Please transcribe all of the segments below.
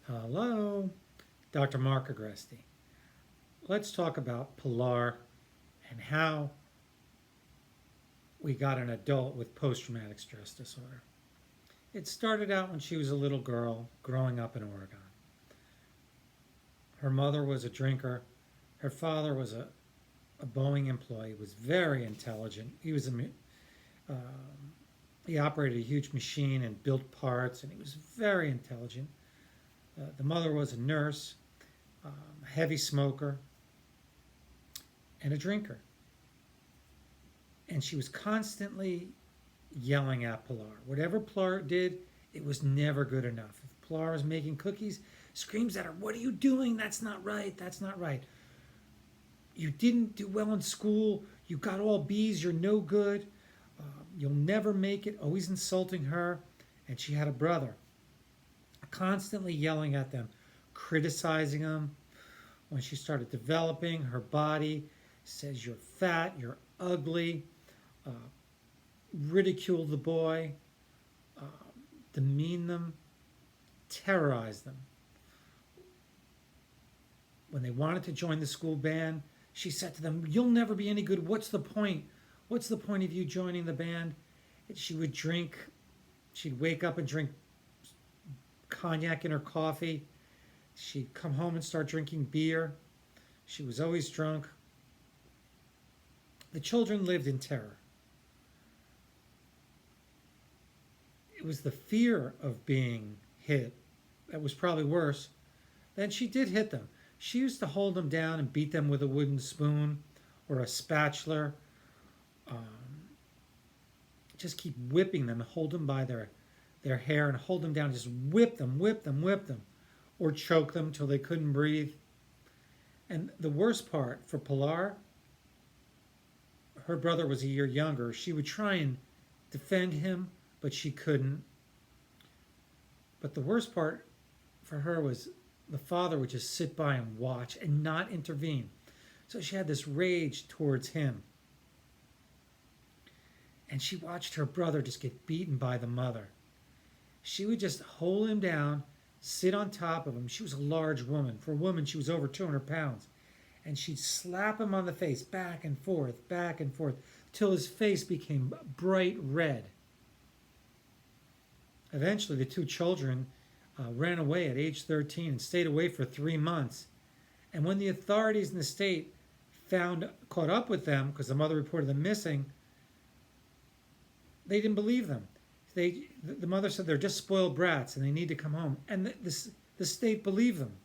Hello, Dr. Mark Agresti. Let's talk about Pilar and how we got an adult with post-traumatic stress disorder. It started out when she was a little girl growing up in Oregon. Her mother was a drinker. Her father was a Boeing employee, was very intelligent. He operated a huge machine and built parts, and he was very intelligent. The mother was a nurse, a heavy smoker, and a drinker. And she was constantly yelling at Pilar. Whatever Pilar did, it was never good enough. If Pilar was making cookies, screams at her, "What are you doing? That's not right. That's not right. You didn't do well in school. You got all B's. You're no good. You'll never make it." Always insulting her. And she had a brother. Constantly yelling at them, criticizing them. When she started developing, her body says, "You're fat, you're ugly," ridicule the boy, demean them, terrorize them. When they wanted to join the school band, she said to them, "You'll never be any good. What's the point? What's the point of you joining the band?" And she would drink. She'd wake up and drink cognac in her coffee. She'd come home and start drinking beer. She was always drunk. The children lived in terror. It was the fear of being hit that was probably worse. Then she did hit them. She used to hold them down and beat them with a wooden spoon or a spatula. Just keep whipping them, hold them by their hair and hold them down. Just whip them, whip them, whip them. Or choke them till they couldn't breathe. And the worst part for Pilar, her brother was a year younger. She would try and defend him, but she couldn't. But the worst part for her was the father would just sit by and watch and not intervene. So she had this rage towards him. And she watched her brother just get beaten by the mother. She would just hold him down, sit on top of him. She was a large woman. For a woman, she was over 200 pounds. And she'd slap him on the face, back and forth, till his face became bright red. Eventually, the two children ran away at age 13 and stayed away for 3 months. And when the authorities in the state caught up with them, because the mother reported them missing, they didn't believe them. The mother said they're just spoiled brats and they need to come home. And the state believed them.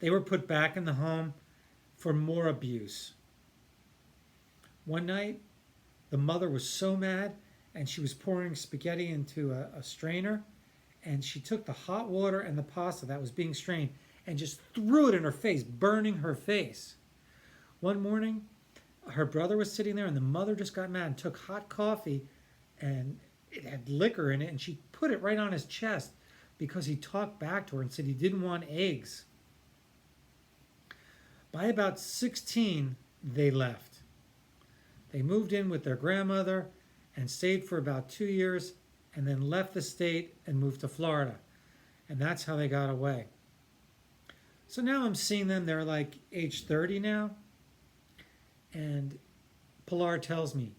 They were put back in the home for more abuse. One night, the mother was so mad and she was pouring spaghetti into a strainer, and she took the hot water and the pasta that was being strained and just threw it in her face, burning her face. One morning, her brother was sitting there and the mother just got mad and took hot coffee and it had liquor in it, and she put it right on his chest because he talked back to her and said he didn't want eggs. By about 16, they left. They moved in with their grandmother and stayed for about 2 years and then left the state and moved to Florida. And that's how they got away. So now I'm seeing them. They're like age 30 now. And Pilar tells me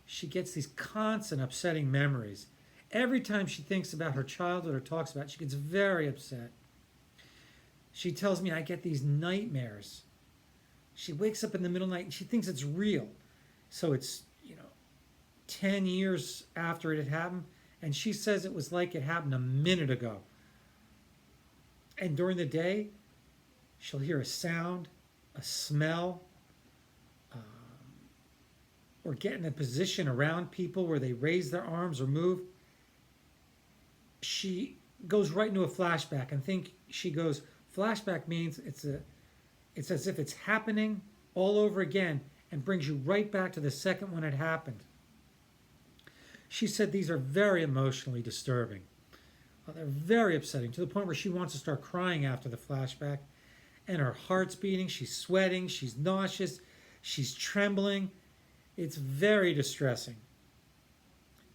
she gets these constant upsetting memories. Every time she thinks about her childhood or talks about it, she gets very upset. She tells me I get these nightmares. She wakes up in the middle of the night and she thinks it's real. So it's, 10 years after it had happened, and she says it was like it happened a minute ago. And during the day, she'll hear a sound, a smell, or get in a position around people where they raise their arms or move. She goes right into a flashback and flashback means it's as if it's happening all over again and brings you right back to the second when it happened. She said these are very emotionally disturbing. They're very upsetting, to the point where she wants to start crying after the flashback, and her heart's beating, she's sweating, she's nauseous, she's trembling. It's very distressing.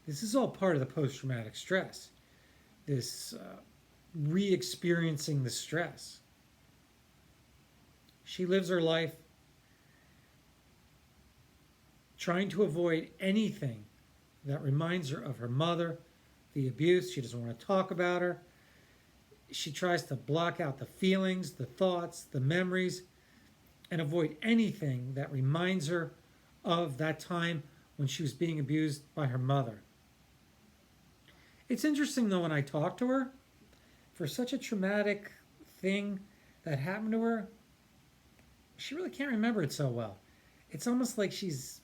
This is all part of the post-traumatic stress. This re-experiencing the stress. She lives her life trying to avoid anything that reminds her of her mother, the abuse. She doesn't want to talk about her. She tries to block out the feelings, the thoughts, the memories, and avoid anything that reminds her of that time when she was being abused by her mother. It's interesting, though, when I talk to her, for such a traumatic thing that happened to her, she really can't remember it so well. It's almost like she's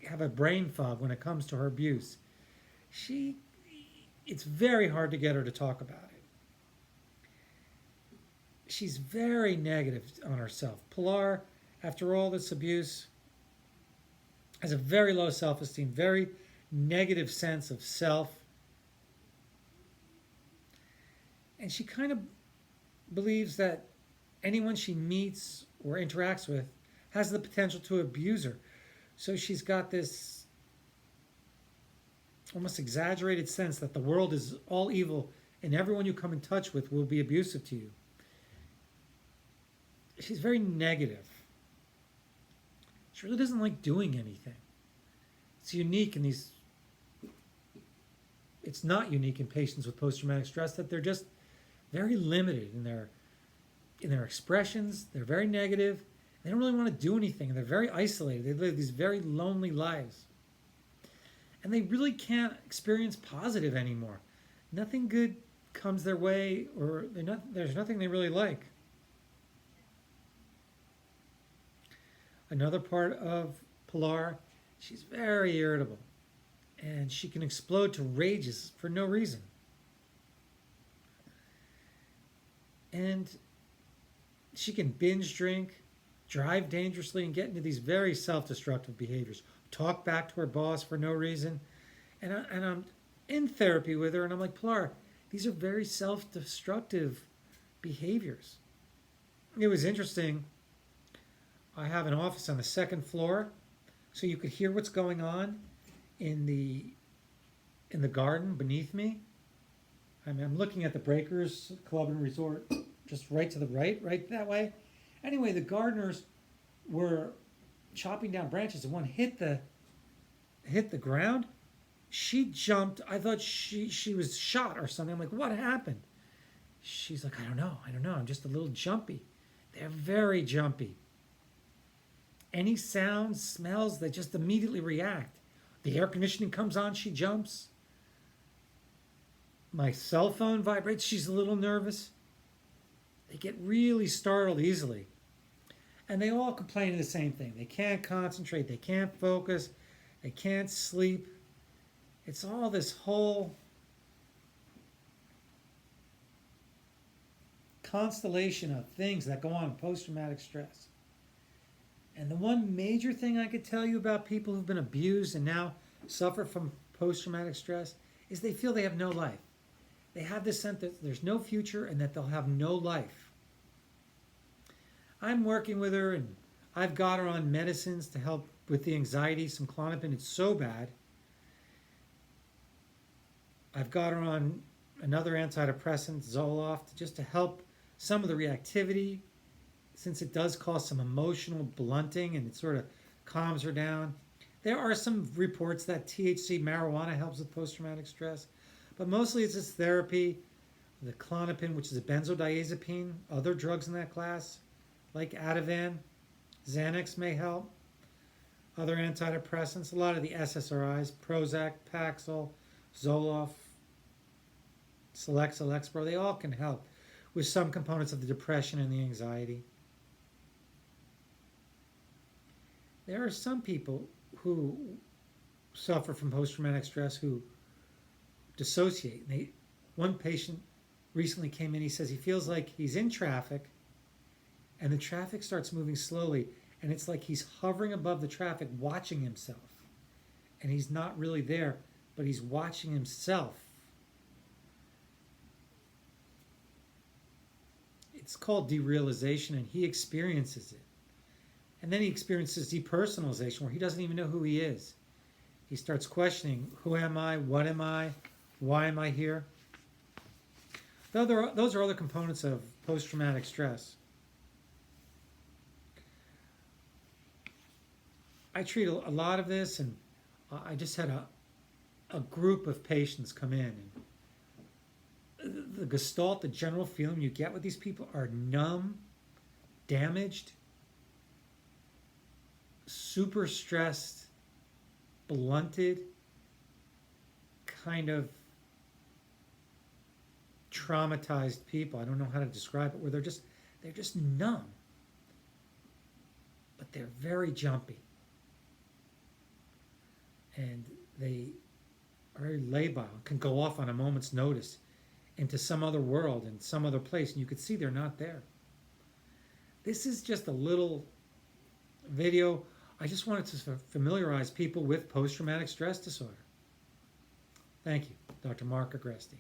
have a brain fog when it comes to her abuse. It's very hard to get her to talk about it. She's very negative on herself. Pilar, after all this abuse, has a very low self-esteem, very negative sense of self. And she kind of believes that anyone she meets or interacts with has the potential to abuse her. So she's got this almost exaggerated sense that the world is all evil and everyone you come in touch with will be abusive to you. She's very negative. She really doesn't like doing anything. It's unique in these... It's not unique in patients with post-traumatic stress that they're just very limited in their expressions. They're very negative. They don't really want to do anything. They're very isolated. They live these very lonely lives. And they really can't experience positive anymore. Nothing good comes their way, or there's nothing they really like. Another part of Pilar, she's very irritable. And she can explode to rages for no reason. And she can binge drink, drive dangerously, and get into these very self-destructive behaviors. Talk back to her boss for no reason. And I'm in therapy with her, and I'm like, Pilar, these are very self-destructive behaviors. It was interesting. I have an office on the second floor, so you could hear what's going on in the garden beneath me. I'm looking at the Breakers Club and Resort, just right to the right that way. Anyway, the gardeners were chopping down branches, and one hit the ground. She jumped. I thought she was shot or something. I'm like, what happened? She's like, I don't know. I'm just a little jumpy. They're very jumpy. Any sounds, smells, they just immediately react. The air conditioning comes on, she jumps. My cell phone vibrates, she's a little nervous. They get really startled easily. And they all complain of the same thing. They can't concentrate, they can't focus, they can't sleep. It's all this whole constellation of things that go on in post-traumatic stress. And the one major thing I could tell you about people who've been abused and now suffer from post-traumatic stress is they feel they have no life. They have this sense that there's no future and that they'll have no life. I'm working with her, and I've got her on medicines to help with the anxiety, some Klonopin. It's so bad. I've got her on another antidepressant, Zoloft, just to help some of the reactivity, since it does cause some emotional blunting and it sort of calms her down. There are some reports that THC marijuana helps with post-traumatic stress, but mostly it's this therapy, the Klonopin, which is a benzodiazepine, other drugs in that class, like Ativan, Xanax may help, other antidepressants, a lot of the SSRIs, Prozac, Paxil, Zoloft, Celexa, Lexapro, they all can help with some components of the depression and the anxiety. There are some people who suffer from post-traumatic stress who dissociate. One patient recently came in, he says he feels like he's in traffic and the traffic starts moving slowly, and it's like he's hovering above the traffic watching himself. And he's not really there, but he's watching himself. It's called derealization, and he experiences it. And then he experiences depersonalization, where he doesn't even know who he is. He starts questioning, who am I? What am I? Why am I here? Those are other components of post-traumatic stress. I treat a lot of this, and I just had a group of patients come in. And the gestalt, the general feeling you get with these people are numb, damaged, super stressed, blunted, kind of traumatized people. I don't know how to describe it, where they're just numb, but they're very jumpy, and they are very labile, can go off on a moment's notice into some other world and some other place, and you could see they're not there. This is just a little video. I just wanted to familiarize people with post-traumatic stress disorder. Thank you, Dr. Mark Agresti.